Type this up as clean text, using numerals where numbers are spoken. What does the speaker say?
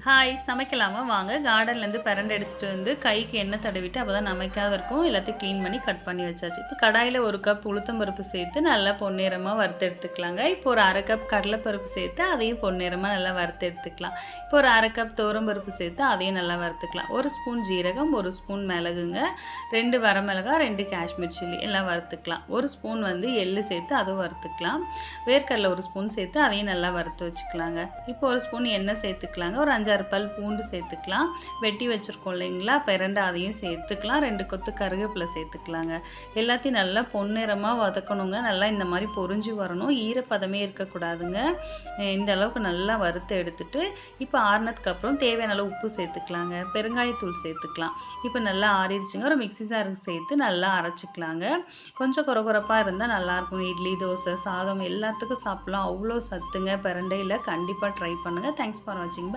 Hi சமைக்கலாமா வாங்க கார்டன்லேருந்து பிரண்டை எடுத்துகிட்டு வந்து கைக்கு எண்ணெய் தடவிட்டு அப்போ தான் நமக்காக இருக்கும். எல்லாத்தையும் க்ளீன் பண்ணி கட் பண்ணி வச்சாச்சு. இப்போ கடாயில் 1 கப் உளுத்தம்பருப்பு சேர்த்து நல்லா பொன்னிறமாக வறுத்து எடுத்துக்கலாங்க. இப்போ ஒரு 1/2 கப் கடலைப்பருப்பு சேர்த்து அதையும் பொன்னிறமாக நல்லா வறுத்து எடுத்துக்கலாம். இப்போ ஒரு 1/2 கப் துவரம்பருப்பு சேர்த்து அதையும் நல்லா வறுத்துக்கலாம். 1 ஸ்பூன் ஜீரகம், 1 ஸ்பூன் மிளகுங்க, 2 வரமிளகாய், 2 காஷ்மீர் சில்லி எல்லாம் வறுத்துக்கலாம். 1 ஸ்பூன் எள்ளு சேர்த்து அதுவும் வறுத்துக்கலாம். வேர்க்கடலை 1 ஸ்பூன் சேர்த்து அதையும் நல்லா வறுத்து வச்சுக்கலாங்க. இப்போ 1 ஸ்பூன் எண்ணெய் சேர்த்துக்கலாங்க. ஒரு 5-6 பல் பூண்டு சேர்த்துக்கலாம். வெட்டி வச்சுருக்கோம் இல்லைங்களா பிரண்டை, அதையும் சேர்த்துக்கலாம். 2 கொத்து கருவேப்பிலை சேர்த்துக்கலாங்க. எல்லாத்தையும் நல்லா பொன்னிறமாக வதக்கணுங்க. நல்லா இந்த மாதிரி பொரிஞ்சு வரணும், ஈரப்பதமே இருக்கக்கூடாதுங்க. இந்த அளவுக்கு நல்லா வறுத்து எடுத்துட்டு இப்போ ஆறுனதுக்கு அப்புறம் தேவையான அளவு உப்பு சேர்த்துக்கலாங்க. பெருங்காயத்தூள் சேர்த்துக்கலாம். இப்போ நல்லா ஆறிடுச்சுங்க. ஒரு மிக்ஸி ஜார் சேர்த்து நல்லா அரைச்சிக்கலாங்க. கொஞ்சம் கொரகொரப்பாக இருந்தால் நல்லாயிருக்கும். இட்லி, தோசை, சாதம் எல்லாத்துக்கும் சாப்பிட்லாம். அவ்வளோ சத்துங்க பிரண்டையில். கண்டிப்பாக ட்ரை பண்ணுங்கள். தேங்க்ஸ் ஃபார் வாட்சிங்.